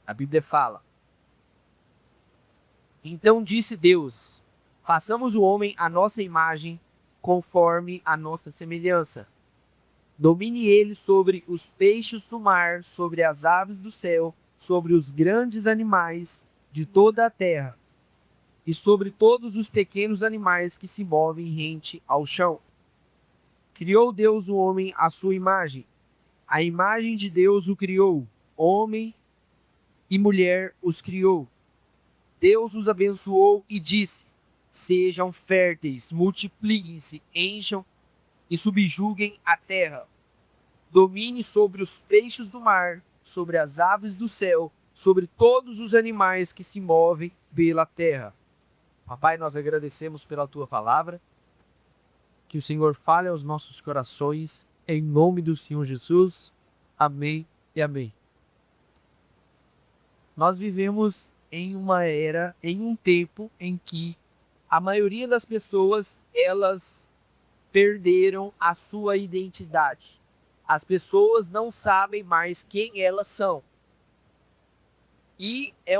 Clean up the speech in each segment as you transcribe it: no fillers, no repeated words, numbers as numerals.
A Bíblia fala: então disse Deus: façamos o homem à nossa imagem, conforme a nossa semelhança. Domine ele sobre os peixes do mar, sobre as aves do céu, sobre os grandes animais de toda a terra, e sobre todos os pequenos animais que se movem rente ao chão. Criou Deus o homem à sua imagem. A imagem de Deus o criou, homem e mulher os criou. Deus os abençoou e disse: sejam férteis, multipliquem-se, encham e subjuguem a terra. Domine sobre os peixes do mar, sobre as aves do céu, sobre todos os animais que se movem pela terra. Papai, nós agradecemos pela tua palavra. Que o Senhor fale aos nossos corações, em nome do Senhor Jesus. Amém e amém. Nós vivemos em uma era, em um tempo em que a maioria das pessoas, elas perderam a sua identidade. As pessoas não sabem mais quem elas são. E é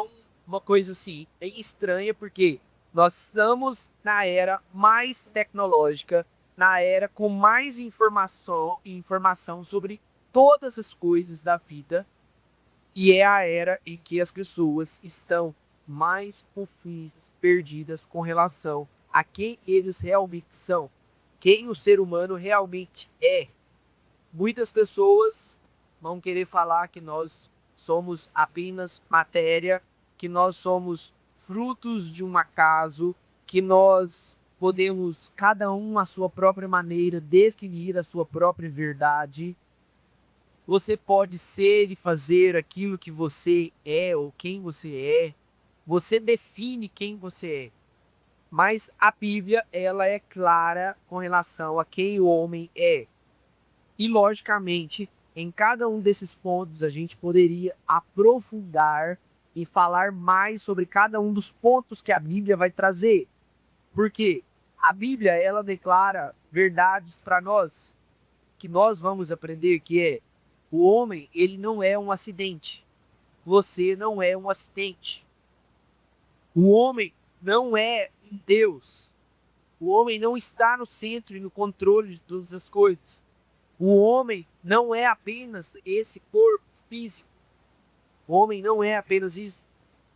uma coisa assim, bem estranha, porque nós estamos na era mais tecnológica, na era com mais informação sobre todas as coisas da vida, e é a era em que as pessoas estão mais confusas, perdidas com relação a quem eles realmente são, quem o ser humano realmente é. Muitas pessoas vão querer falar que nós somos apenas matéria, que nós somos frutos de um acaso, que nós podemos, cada um à sua própria maneira, definir a sua própria verdade. Você pode ser e fazer aquilo que você é ou quem você é. Você define quem você é. Mas a Bíblia, ela é clara com relação a quem o homem é. E, logicamente, em cada um desses pontos, a gente poderia aprofundar e falar mais sobre cada um dos pontos que a Bíblia vai trazer. Porque a Bíblia, ela declara verdades para nós, que nós vamos aprender, que é: o homem, ele não é um acidente. Você não é um acidente. O homem não é um Deus. O homem não está no centro e no controle de todas as coisas. O homem não é apenas esse corpo físico. O homem não é apenas isso.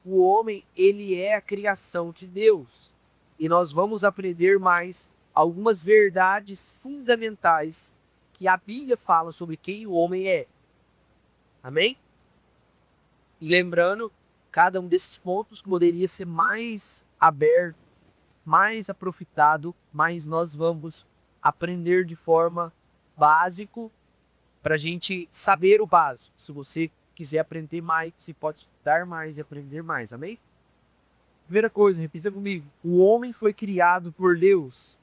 O homem, ele é a criação de Deus. E nós vamos aprender mais algumas verdades fundamentais que a Bíblia fala sobre quem o homem é. Amém? E lembrando, cada um desses pontos poderia ser mais aberto, mais aprofitado, mas nós vamos aprender de forma básico para a gente saber o básico. Se você quiser aprender mais, você pode estudar mais e aprender mais, amém? Primeira coisa, repita comigo: o homem foi criado por Deus.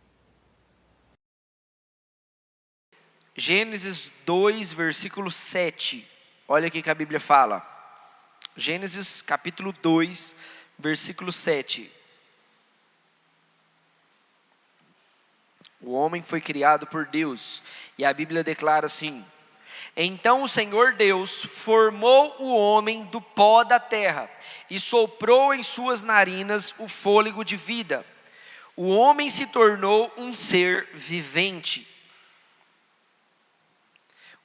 Gênesis 2, versículo 7. Olha o que a Bíblia fala. Gênesis capítulo 2, versículo 7. O homem foi criado por Deus. E a Bíblia declara assim: então o Senhor Deus formou o homem do pó da terra e soprou em suas narinas o fôlego de vida. O homem se tornou um ser vivente.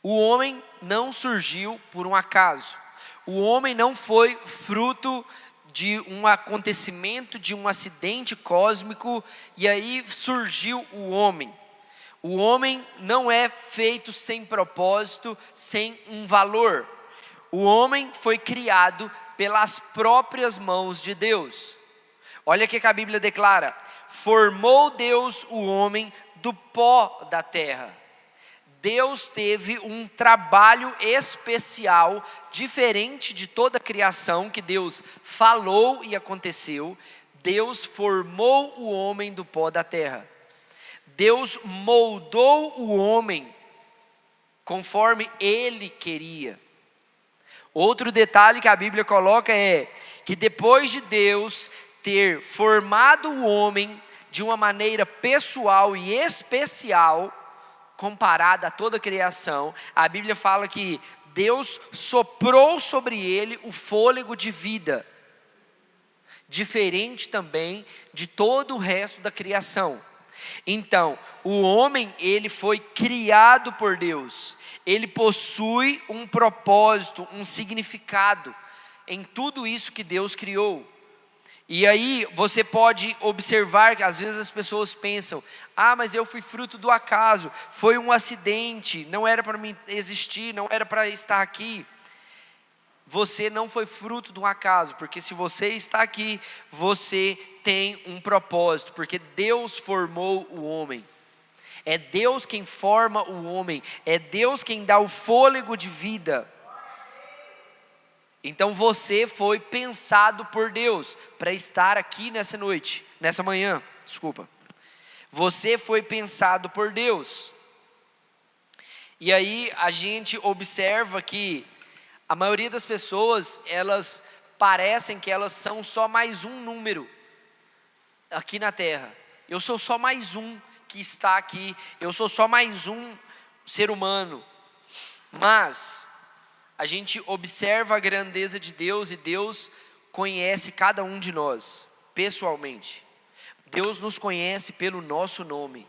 O homem não surgiu por um acaso. O homem não foi fruto de um acontecimento, de um acidente cósmico, e aí surgiu o homem. O homem não é feito sem propósito, sem um valor. O homem foi criado pelas próprias mãos de Deus. Olha o que a Bíblia declara: formou Deus o homem do pó da terra. Deus teve um trabalho especial, diferente de toda a criação que Deus falou e aconteceu. Deus formou o homem do pó da terra. Deus moldou o homem conforme Ele queria. Outro detalhe que a Bíblia coloca é que depois de Deus ter formado o homem de uma maneira pessoal e especial, comparada a toda a criação, a Bíblia fala que Deus soprou sobre ele o fôlego de vida, diferente também de todo o resto da criação. Então, o homem, ele foi criado por Deus, ele possui um propósito, um significado em tudo isso que Deus criou. E aí você pode observar que às vezes as pessoas pensam: ah, mas eu fui fruto do acaso, foi um acidente, não era para mim existir, não era para estar aqui. Você não foi fruto de um acaso, porque se você está aqui, você tem um propósito, porque Deus formou o homem. É Deus quem forma o homem, é Deus quem dá o fôlego de vida. Então você foi pensado por Deus para estar aqui nessa manhã. Você foi pensado por Deus. E aí a gente observa que a maioria das pessoas, elas parecem que elas são só mais um número aqui na terra. Eu sou só mais um que está aqui, eu sou só mais um ser humano. Mas a gente observa a grandeza de Deus e Deus conhece cada um de nós pessoalmente. Deus nos conhece pelo nosso nome.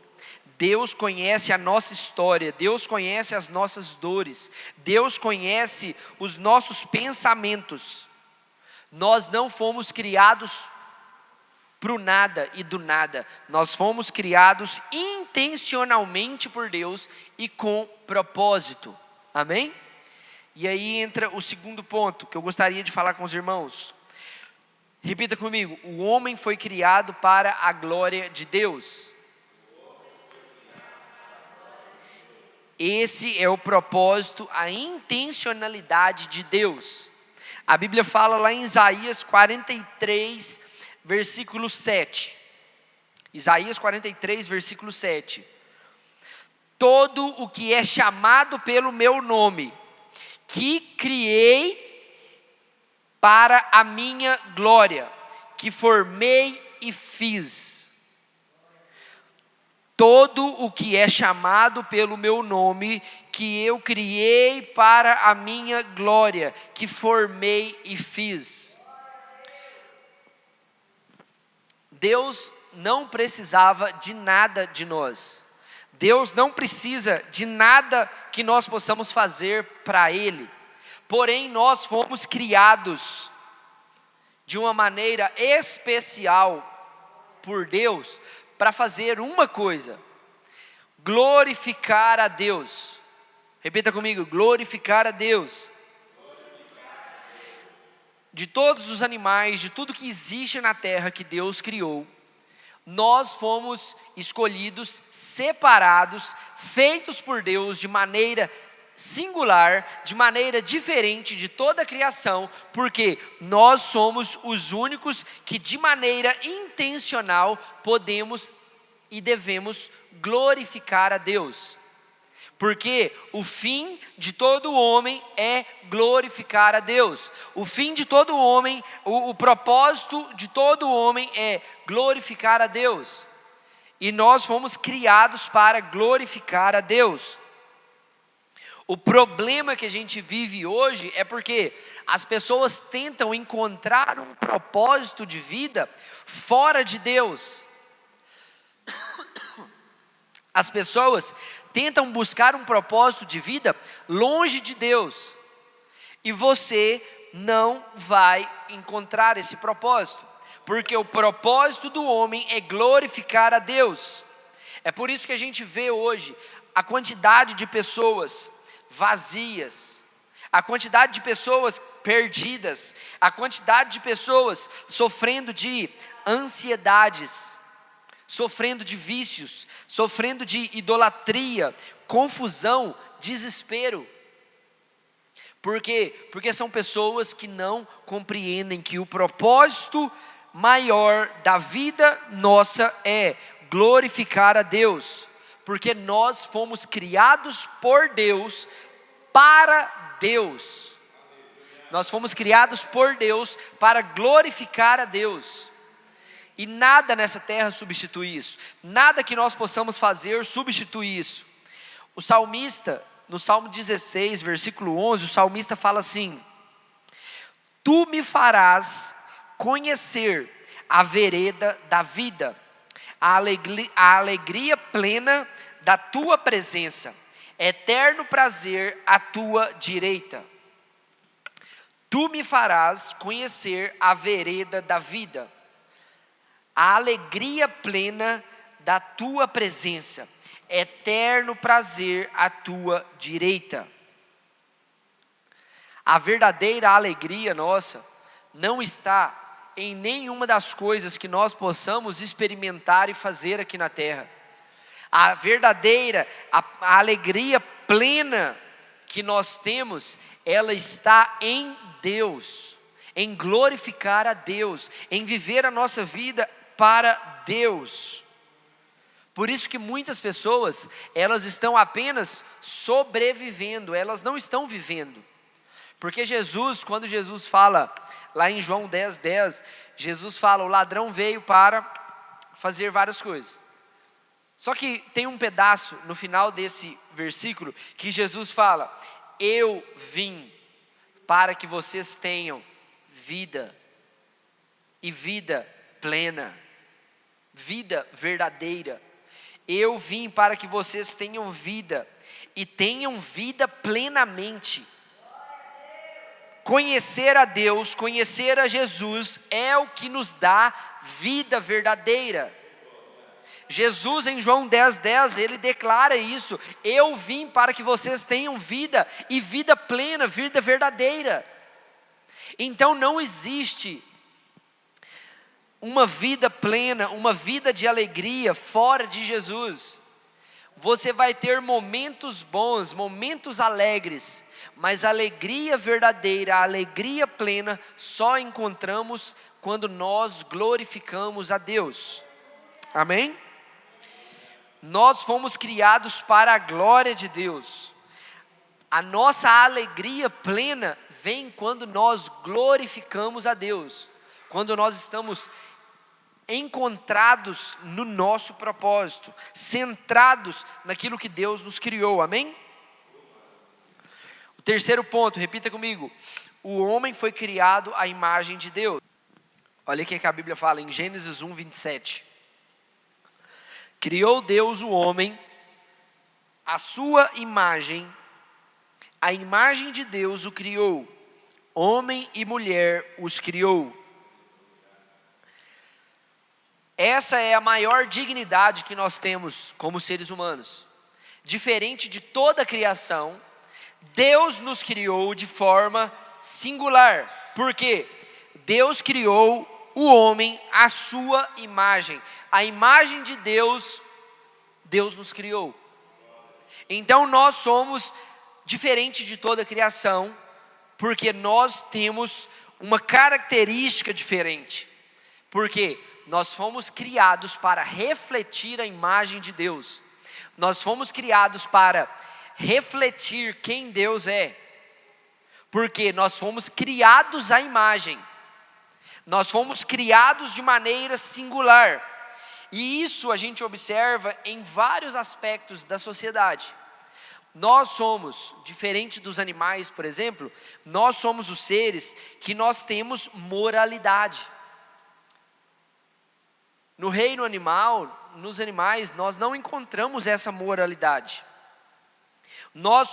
Deus conhece a nossa história, Deus conhece as nossas dores, Deus conhece os nossos pensamentos. Nós não fomos criados pro nada e do nada, nós fomos criados intencionalmente por Deus e com propósito, amém? E aí entra o segundo ponto que eu gostaria de falar com os irmãos. Repita comigo: o homem foi criado para a glória de Deus. Esse é o propósito, a intencionalidade de Deus. A Bíblia fala lá em Isaías 43, versículo 7. Isaías 43, versículo 7. Todo o que é chamado pelo meu nome, que criei para a minha glória, que formei e fiz. Todo o que é chamado pelo meu nome, que eu criei para a minha glória, que formei e fiz. Deus não precisava de nada de nós. Deus não precisa de nada que nós possamos fazer para Ele. Porém, nós fomos criados de uma maneira especial por Deus, para fazer uma coisa: glorificar a Deus. Repita comigo: glorificar a Deus. De todos os animais, de tudo que existe na terra que Deus criou, nós fomos escolhidos, separados, feitos por Deus de maneira singular, de maneira diferente de toda a criação, porque nós somos os únicos que de maneira intencional podemos e devemos glorificar a Deus. Porque o fim de todo homem é glorificar a Deus. O fim de todo homem, o propósito de todo homem é glorificar a Deus. E nós fomos criados para glorificar a Deus. O problema que a gente vive hoje é porque as pessoas tentam encontrar um propósito de vida fora de Deus. As pessoas tentam buscar um propósito de vida longe de Deus. E você não vai encontrar esse propósito, porque o propósito do homem é glorificar a Deus. É por isso que a gente vê hoje a quantidade de pessoas vazias, a quantidade de pessoas perdidas, a quantidade de pessoas sofrendo de ansiedades, sofrendo de vícios, sofrendo de idolatria, confusão, desespero. Por quê? Porque são pessoas que não compreendem que o propósito maior da vida nossa é glorificar a Deus. Porque nós fomos criados por Deus, para Deus. Nós fomos criados por Deus para glorificar a Deus. E nada nessa terra substitui isso. Nada que nós possamos fazer substitui isso. O salmista, no Salmo 16, versículo 11, o salmista fala assim: Tu me farás conhecer a vereda da vida, a alegria plena da tua presença, eterno prazer à tua direita. Tu me farás conhecer a vereda da vida, a alegria plena da tua presença, eterno prazer à tua direita. A verdadeira alegria nossa não está em nenhuma das coisas que nós possamos experimentar e fazer aqui na terra. A verdadeira, a alegria plena que nós temos, ela está em Deus, em glorificar a Deus, em viver a nossa vida para Deus. Por isso que muitas pessoas, elas estão apenas sobrevivendo, elas não estão vivendo. Porque Jesus, quando Jesus fala, lá em João 10:10, Jesus fala, o ladrão veio para fazer várias coisas. Só que tem um pedaço no final desse versículo, que Jesus fala, eu vim para que vocês tenham vida, e vida plena, vida verdadeira. Eu vim para que vocês tenham vida, e tenham vida plenamente. Conhecer a Deus, conhecer a Jesus, é o que nos dá vida verdadeira. Jesus em João 10:10, ele declara isso, eu vim para que vocês tenham vida, e vida plena, vida verdadeira. Então não existe uma vida plena, uma vida de alegria fora de Jesus. Você vai ter momentos bons, momentos alegres, mas a alegria verdadeira, a alegria plena, só encontramos quando nós glorificamos a Deus. Amém? Nós fomos criados para a glória de Deus. A nossa alegria plena vem quando nós glorificamos a Deus, quando nós estamos encontrados no nosso propósito, centrados naquilo que Deus nos criou, amém? O terceiro ponto, repita comigo, o homem foi criado à imagem de Deus. Olha o que a Bíblia fala em Gênesis 1:27. Criou Deus o homem, a sua imagem, a imagem de Deus o criou, homem e mulher os criou. Essa é a maior dignidade que nós temos como seres humanos. Diferente de toda a criação, Deus nos criou de forma singular. Por quê? Deus criou o homem à sua imagem. A imagem de Deus, Deus nos criou. Então nós somos diferente de toda a criação, porque nós temos uma característica diferente. Por quê? Nós fomos criados para refletir a imagem de Deus. Nós fomos criados para refletir quem Deus é. Porque nós fomos criados à imagem. Nós fomos criados de maneira singular. E isso a gente observa em vários aspectos da sociedade. Nós somos, diferente dos animais, por exemplo, nós somos os seres que nós temos moralidade. No reino animal, nos animais, nós não encontramos essa moralidade. Nós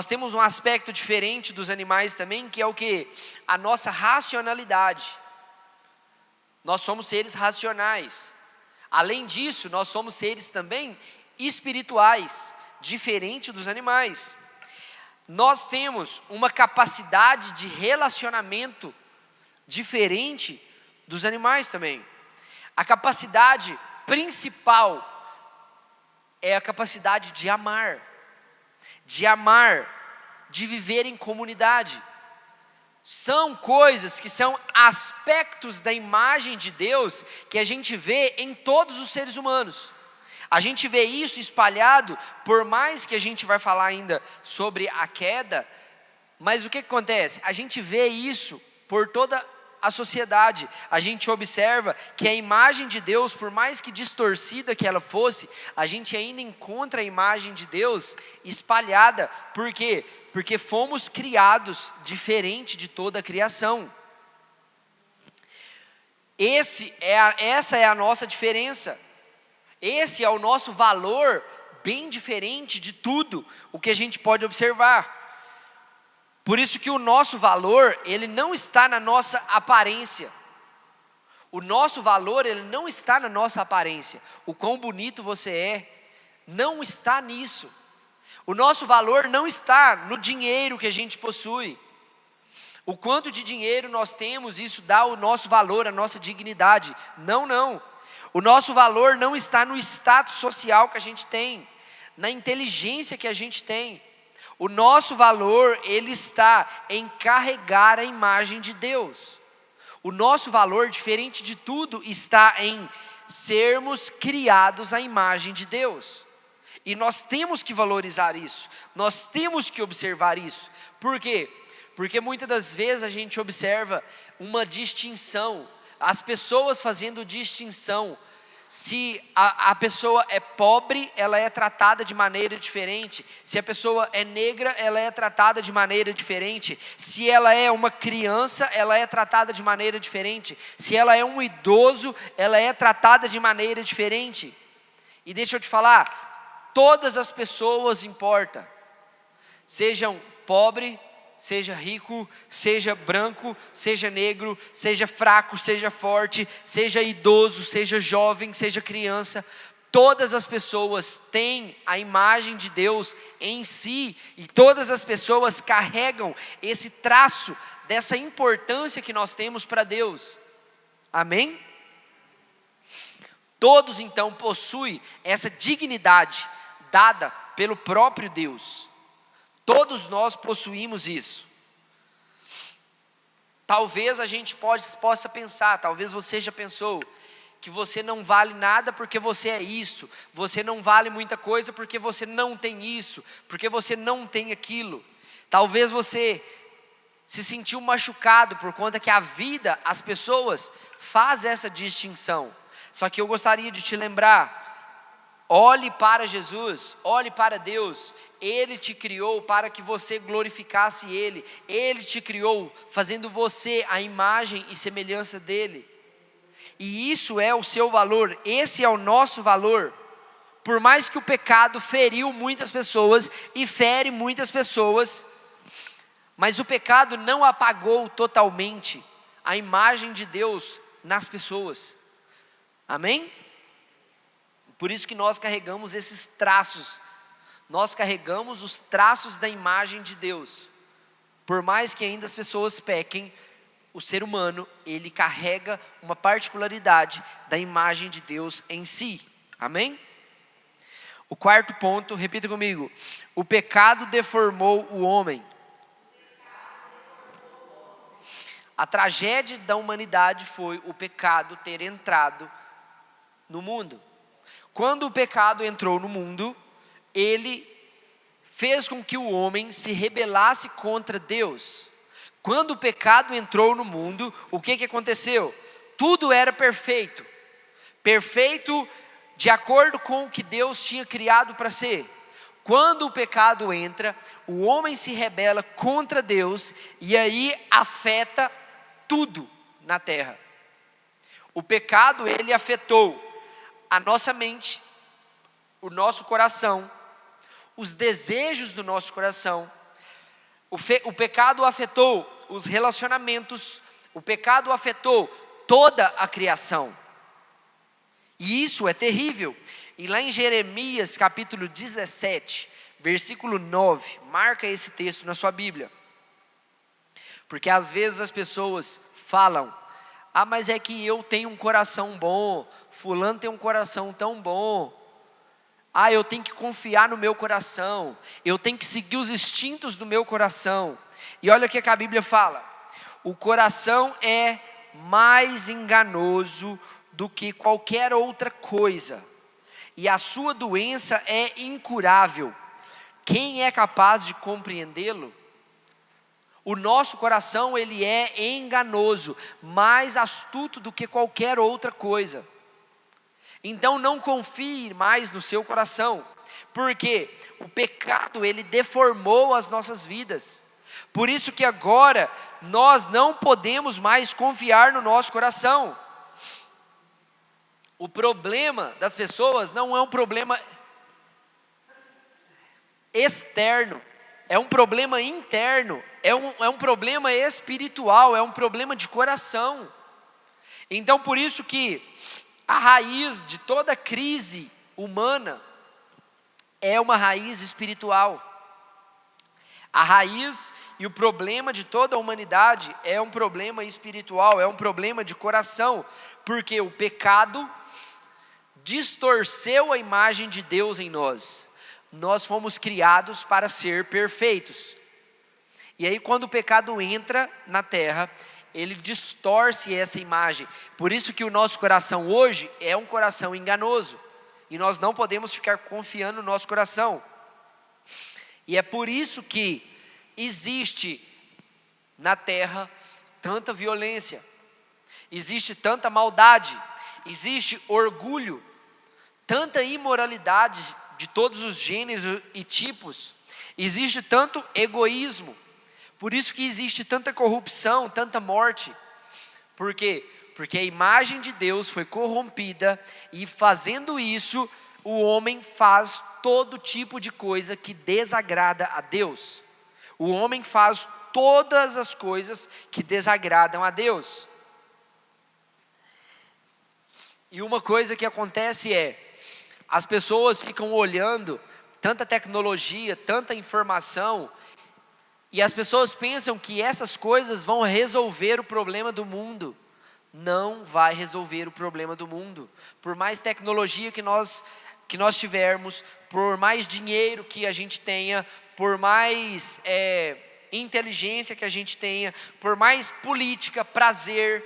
temos um aspecto diferente dos animais também, que é o quê? A nossa racionalidade. Nós somos seres racionais. Além disso, nós somos seres também espirituais, diferente dos animais. Nós temos uma capacidade de relacionamento diferente dos animais também. A capacidade principal é a capacidade de amar, de viver em comunidade. São coisas que são aspectos da imagem de Deus que a gente vê em todos os seres humanos. A gente vê isso espalhado, por mais que a gente vai falar ainda sobre a queda, mas o que acontece? A gente vê isso por toda a sociedade. A gente observa que a imagem de Deus, por mais que distorcida que ela fosse, a gente ainda encontra a imagem de Deus espalhada. Por quê? Porque fomos criados diferente de toda a criação. Essa é a nossa diferença. Esse é o nosso valor, bem diferente de tudo o que a gente pode observar. Por isso que o nosso valor, ele não está na nossa aparência. O nosso valor, ele não está na nossa aparência. O quão bonito você é, não está nisso. O nosso valor não está no dinheiro que a gente possui. O quanto de dinheiro nós temos, isso dá o nosso valor, a nossa dignidade. Não, não. O nosso valor não está no status social que a gente tem, na inteligência que a gente tem. O nosso valor, ele está em carregar a imagem de Deus. O nosso valor, diferente de tudo, está em sermos criados à imagem de Deus. E nós temos que valorizar isso, nós temos que observar isso. Por quê? Porque muitas das vezes a gente observa uma distinção, as pessoas fazendo distinção. Se a pessoa é pobre, ela é tratada de maneira diferente. Se a pessoa é negra, ela é tratada de maneira diferente. Se ela é uma criança, ela é tratada de maneira diferente. Se ela é um idoso, ela é tratada de maneira diferente. E deixa eu te falar, todas as pessoas importam. Sejam pobre, seja rico, seja branco, seja negro, seja fraco, seja forte, seja idoso, seja jovem, seja criança, todas as pessoas têm a imagem de Deus em si, e todas as pessoas carregam esse traço dessa importância que nós temos para Deus. Amém? Todos então possuem essa dignidade dada pelo próprio Deus. Todos nós possuímos isso. Talvez a gente possa pensar, talvez você já pensou, que você não vale nada porque você é isso, você não vale muita coisa porque você não tem isso, porque você não tem aquilo. Talvez você se sentiu machucado por conta que a vida, as pessoas fazem essa distinção. Só que eu gostaria de te lembrar, olhe para Jesus, olhe para Deus. Ele te criou para que você glorificasse Ele. Ele te criou fazendo você a imagem e semelhança dEle. E isso é o seu valor, esse é o nosso valor. Por mais que o pecado feriu muitas pessoas e fere muitas pessoas, mas o pecado não apagou totalmente a imagem de Deus nas pessoas. Amém? Por isso que nós carregamos esses traços, nós carregamos os traços da imagem de Deus. Por mais que ainda as pessoas pequem, o ser humano, ele carrega uma particularidade da imagem de Deus em si. Amém? O quarto ponto, repita comigo: o pecado deformou o homem. A tragédia da humanidade foi o pecado ter entrado no mundo. Quando o pecado entrou no mundo, ele fez com que o homem se rebelasse contra Deus. Quando o pecado entrou no mundo, o que aconteceu? Tudo era perfeito. Perfeito de acordo com o que Deus tinha criado para ser. Quando o pecado entra, o homem se rebela contra Deus e aí afeta tudo na terra. O pecado, ele afetou a nossa mente, o nosso coração, os desejos do nosso coração. O pecado afetou os relacionamentos, o pecado afetou toda a criação. E isso é terrível. E lá em Jeremias capítulo 17, versículo 9, marca esse texto na sua Bíblia. Porque às vezes as pessoas falam: ah, mas é que eu tenho um coração bom, fulano tem um coração tão bom. Ah, eu tenho que confiar no meu coração, eu tenho que seguir os instintos do meu coração. E olha o que a Bíblia fala: o coração é mais enganoso do que qualquer outra coisa, e a sua doença é incurável. Quem é capaz de compreendê-lo? O nosso coração, ele é enganoso, mais astuto do que qualquer outra coisa. Então não confie mais no seu coração, porque o pecado, ele deformou as nossas vidas. Por isso que agora nós não podemos mais confiar no nosso coração. O problema das pessoas não é um problema externo, é um problema interno, é um problema espiritual, é um problema de coração. Então por isso que a raiz de toda crise humana é uma raiz espiritual. A raiz e o problema de toda a humanidade é um problema espiritual, é um problema de coração, porque o pecado distorceu a imagem de Deus em nós. Nós fomos criados para ser perfeitos. E aí quando o pecado entra na terra, ele distorce essa imagem. Por isso que o nosso coração hoje é um coração enganoso. E nós não podemos ficar confiando no nosso coração. E é por isso que existe na terra tanta violência, existe tanta maldade, existe orgulho, tanta imoralidade de todos os gêneros e tipos, existe tanto egoísmo, por isso que existe tanta corrupção, tanta morte. Por quê? Porque a imagem de Deus foi corrompida e fazendo isso, o homem faz todo tipo de coisa que desagrada a Deus. O homem faz todas as coisas que desagradam a Deus. E uma coisa que acontece é, as pessoas ficam olhando tanta tecnologia, tanta informação, e as pessoas pensam que essas coisas vão resolver o problema do mundo. Não vai resolver o problema do mundo. Por mais tecnologia que nós tivermos, por mais dinheiro que a gente tenha, por mais inteligência que a gente tenha, por mais política, prazer,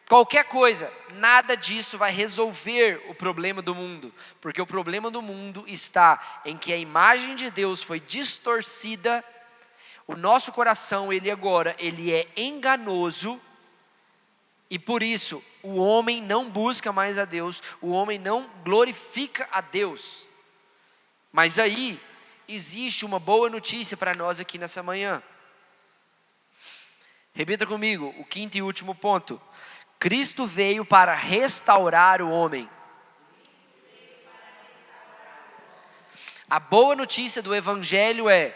qualquer coisa, nada disso vai resolver o problema do mundo, porque o problema do mundo está em que a imagem de Deus foi distorcida. O nosso coração, ele é enganoso, e por isso o homem não busca mais a Deus, o homem não glorifica a Deus. Mas aí existe uma boa notícia para nós aqui nessa manhã. Repita comigo, o quinto e último ponto. Cristo veio para restaurar o homem. A boa notícia do Evangelho é,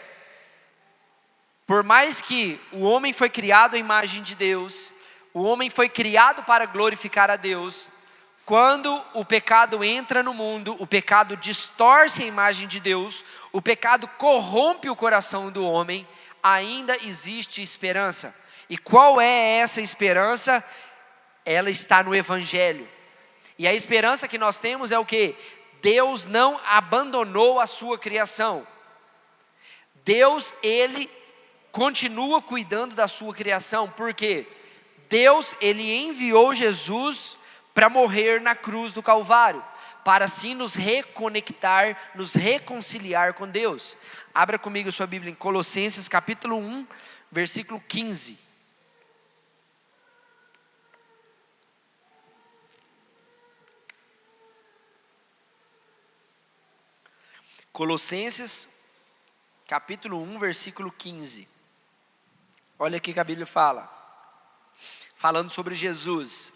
por mais que o homem foi criado à imagem de Deus, o homem foi criado para glorificar a Deus, quando o pecado entra no mundo, o pecado distorce a imagem de Deus, o pecado corrompe o coração do homem, ainda existe esperança. E qual é essa esperança? Ela está no Evangelho. E a esperança que nós temos é o quê? Deus não abandonou a sua criação. Deus, ele continua cuidando da sua criação. Por quê? Deus, ele enviou Jesus para morrer na cruz do Calvário, para assim nos reconectar, nos reconciliar com Deus. Abra comigo sua Bíblia em Colossenses capítulo 1, versículo 15. Colossenses capítulo 1, versículo 15. Olha aqui que a Bíblia fala, falando sobre Jesus.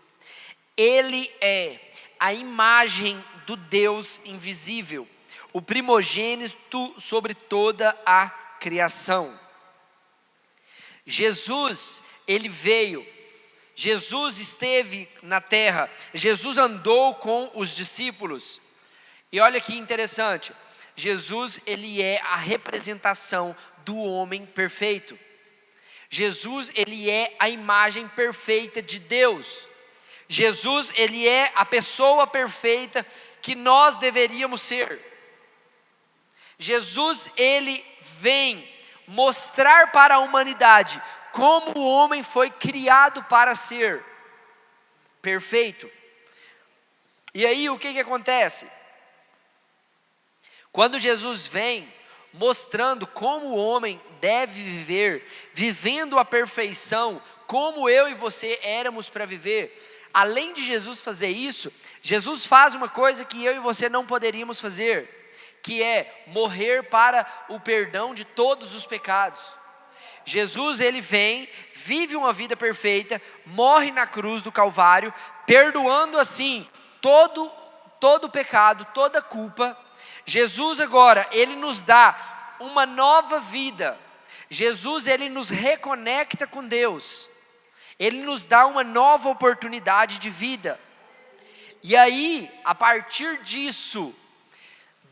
Ele é a imagem do Deus invisível, o primogênito sobre toda a criação. Jesus, ele veio, Jesus esteve na terra, Jesus andou com os discípulos. E olha que interessante, Jesus, ele é a representação do homem perfeito. Jesus, ele é a imagem perfeita de Deus. Jesus, ele é a pessoa perfeita que nós deveríamos ser. Jesus, ele vem mostrar para a humanidade como o homem foi criado para ser perfeito. E aí o que acontece? Quando Jesus vem, mostrando como o homem deve viver, vivendo a perfeição, como eu e você éramos para viver. Além de Jesus fazer isso, Jesus faz uma coisa que eu e você não poderíamos fazer, que é morrer para o perdão de todos os pecados. Jesus, ele vem, vive uma vida perfeita, morre na cruz do Calvário, perdoando assim todo pecado, toda culpa. Jesus agora, ele nos dá uma nova vida. Jesus, ele nos reconecta com Deus. Ele nos dá uma nova oportunidade de vida. E aí, a partir disso,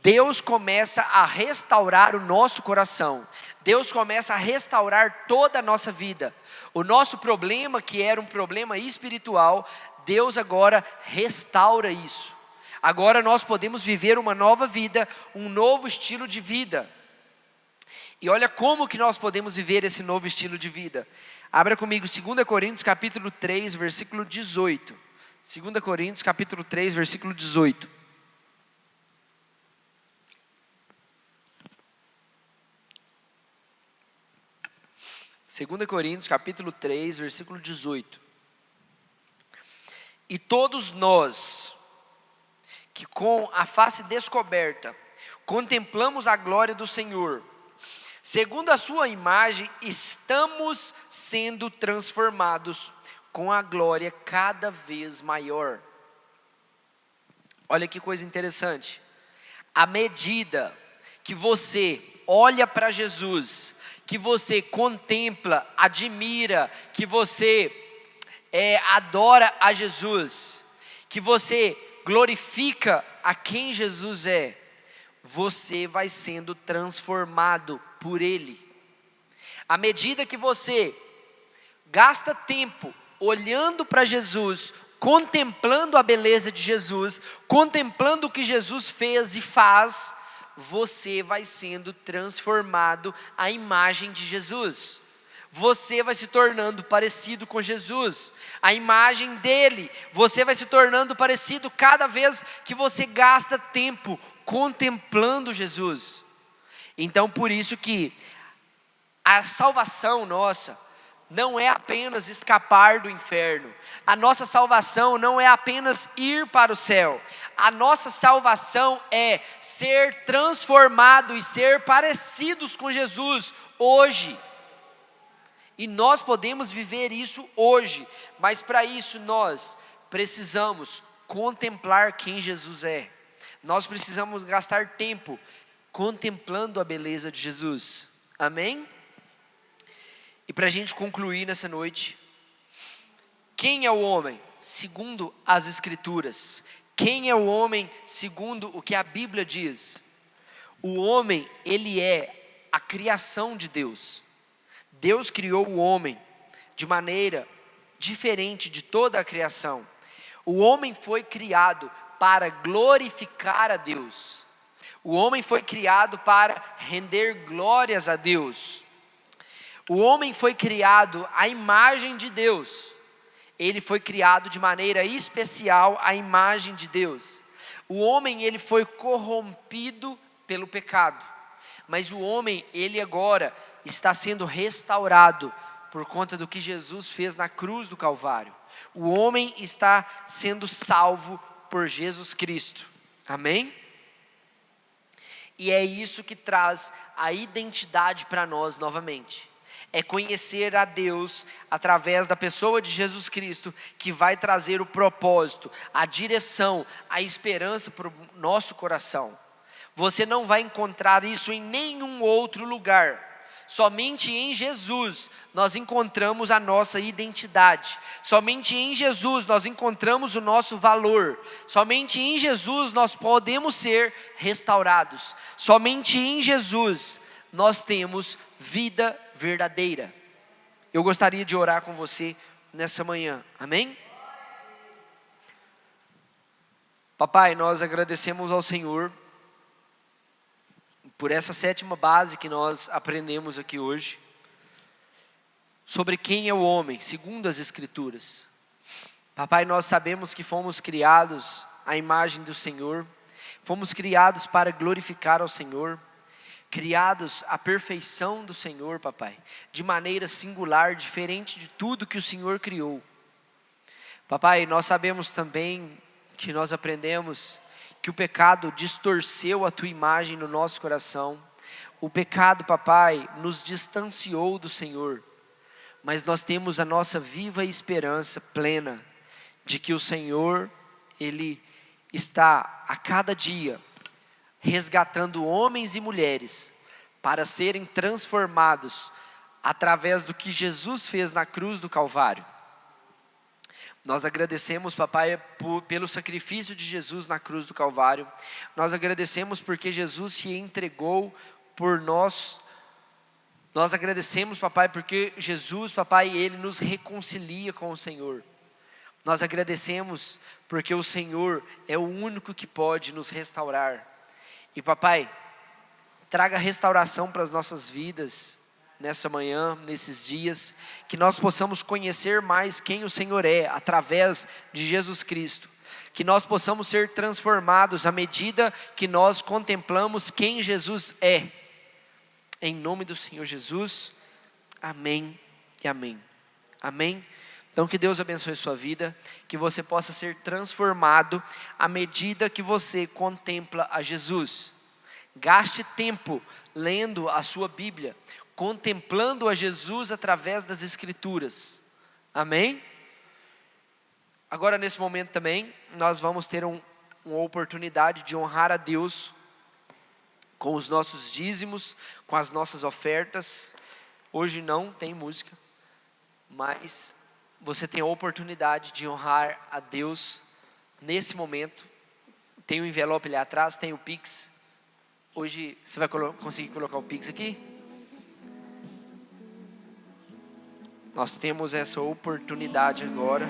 Deus começa a restaurar o nosso coração. Deus começa a restaurar toda a nossa vida. O nosso problema, que era um problema espiritual, Deus agora restaura isso. Agora nós podemos viver uma nova vida, um novo estilo de vida. E olha como que nós podemos viver esse novo estilo de vida. Abra comigo 2 Coríntios capítulo 3, versículo 18. 2 Coríntios capítulo 3, versículo 18. Segunda Coríntios capítulo 3, versículo 18. E todos nós, que com a face descoberta, contemplamos a glória do Senhor, segundo a sua imagem, estamos sendo transformados com a glória cada vez maior. Olha que coisa interessante. À medida que você olha para Jesus, que você contempla, admira, que você adora a Jesus, que você glorifica a quem Jesus é, você vai sendo transformado por Ele. À medida que você gasta tempo olhando para Jesus, contemplando a beleza de Jesus, contemplando o que Jesus fez e faz, você vai sendo transformado à imagem de Jesus. Você vai se tornando parecido com Jesus, a imagem dele. Você vai se tornando parecido cada vez que você gasta tempo contemplando Jesus. Então, por isso que a salvação nossa não é apenas escapar do inferno. A nossa salvação não é apenas ir para o céu. A nossa salvação é ser transformado e ser parecidos com Jesus hoje. E nós podemos viver isso hoje, mas para isso nós precisamos contemplar quem Jesus é. Nós precisamos gastar tempo contemplando a beleza de Jesus. Amém? E para a gente concluir nessa noite, quem é o homem segundo as Escrituras? Quem é o homem segundo o que a Bíblia diz? O homem, ele é a criação de Deus. Deus criou o homem de maneira diferente de toda a criação. O homem foi criado para glorificar a Deus. O homem foi criado para render glórias a Deus. O homem foi criado à imagem de Deus. Ele foi criado de maneira especial à imagem de Deus. O homem, ele foi corrompido pelo pecado. Mas o homem, ele agora está sendo restaurado por conta do que Jesus fez na cruz do Calvário. O homem está sendo salvo por Jesus Cristo. Amém? E é isso que traz a identidade para nós novamente. É conhecer a Deus através da pessoa de Jesus Cristo, que vai trazer o propósito, a direção, a esperança para o nosso coração. Você não vai encontrar isso em nenhum outro lugar. Somente em Jesus nós encontramos a nossa identidade. Somente em Jesus nós encontramos o nosso valor. Somente em Jesus nós podemos ser restaurados. Somente em Jesus nós temos vida verdadeira. Eu gostaria de orar com você nessa manhã. Amém? Papai, nós agradecemos ao Senhor por essa sétima base que nós aprendemos aqui hoje, sobre quem é o homem, segundo as Escrituras. Papai, nós sabemos que fomos criados à imagem do Senhor, fomos criados para glorificar ao Senhor, criados à perfeição do Senhor, papai, de maneira singular, diferente de tudo que o Senhor criou. Papai, nós sabemos também que nós aprendemos que o pecado distorceu a tua imagem no nosso coração. O pecado, papai, nos distanciou do Senhor, mas nós temos a nossa viva esperança plena de que o Senhor, Ele está a cada dia resgatando homens e mulheres para serem transformados através do que Jesus fez na cruz do Calvário. Nós agradecemos, papai, pelo sacrifício de Jesus na cruz do Calvário. Nós agradecemos porque Jesus se entregou por nós. Nós agradecemos, papai, porque Jesus, papai, Ele nos reconcilia com o Senhor. Nós agradecemos porque o Senhor é o único que pode nos restaurar. E papai, traga restauração para as nossas vidas nessa manhã, nesses dias, que nós possamos conhecer mais quem o Senhor é, através de Jesus Cristo, que nós possamos ser transformados à medida que nós contemplamos quem Jesus é, em nome do Senhor Jesus, amém e amém, amém. Então que Deus abençoe a sua vida, que você possa ser transformado à medida que você contempla a Jesus. Gaste tempo lendo a sua Bíblia, contemplando a Jesus através das Escrituras, amém? Agora nesse momento também, nós vamos ter uma oportunidade de honrar a Deus com os nossos dízimos, com as nossas ofertas. Hoje não tem música, mas você tem a oportunidade de honrar a Deus nesse momento. Tem o envelope ali atrás, tem o Pix. Hoje você vai conseguir colocar o Pix aqui? Nós temos essa oportunidade agora.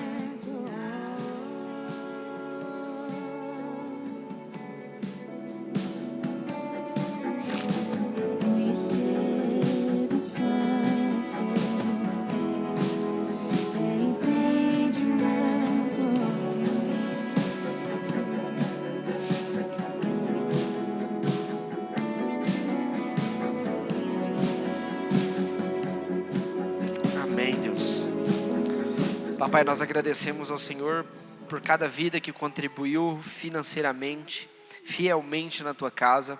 Papai, nós agradecemos ao Senhor por cada vida que contribuiu financeiramente, fielmente na tua casa.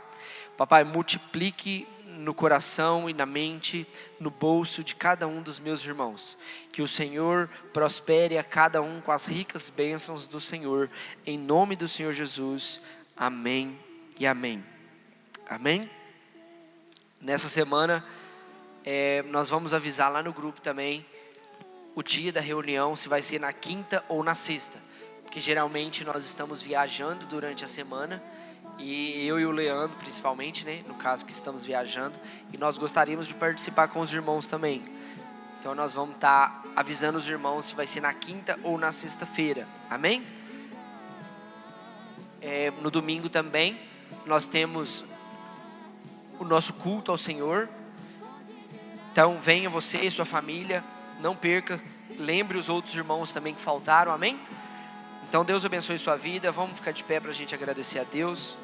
Papai, multiplique no coração e na mente, no bolso de cada um dos meus irmãos. Que o Senhor prospere a cada um com as ricas bênçãos do Senhor. Em nome do Senhor Jesus, amém e amém. Amém? Nessa semana, nós vamos avisar lá no grupo também o dia da reunião, se vai ser na quinta ou na sexta, porque geralmente nós estamos viajando durante a semana, e eu e o Leandro principalmente, né, no caso que estamos viajando, e nós gostaríamos de participar com os irmãos também. Então nós vamos estar avisando os irmãos se vai ser na quinta ou na sexta-feira, amém? No domingo também, nós temos o nosso culto ao Senhor. Então venha você e sua família, não perca, lembre os outros irmãos também que faltaram, amém? Então Deus abençoe sua vida, vamos ficar de pé para a gente agradecer a Deus.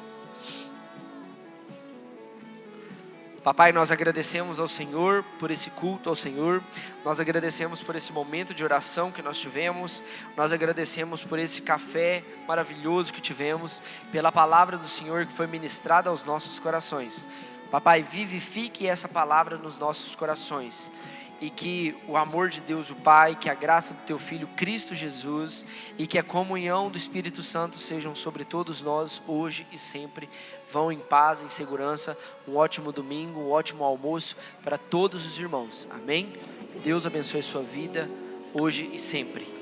Papai, nós agradecemos ao Senhor por esse culto ao Senhor, nós agradecemos por esse momento de oração que nós tivemos, nós agradecemos por esse café maravilhoso que tivemos, pela palavra do Senhor que foi ministrada aos nossos corações. Papai, vivifique essa palavra nos nossos corações, e que o amor de Deus o Pai, que a graça do Teu Filho Cristo Jesus e que a comunhão do Espírito Santo sejam sobre todos nós hoje e sempre. Vão em paz, em segurança, um ótimo domingo, um ótimo almoço para todos os irmãos, amém? Deus abençoe a sua vida hoje e sempre.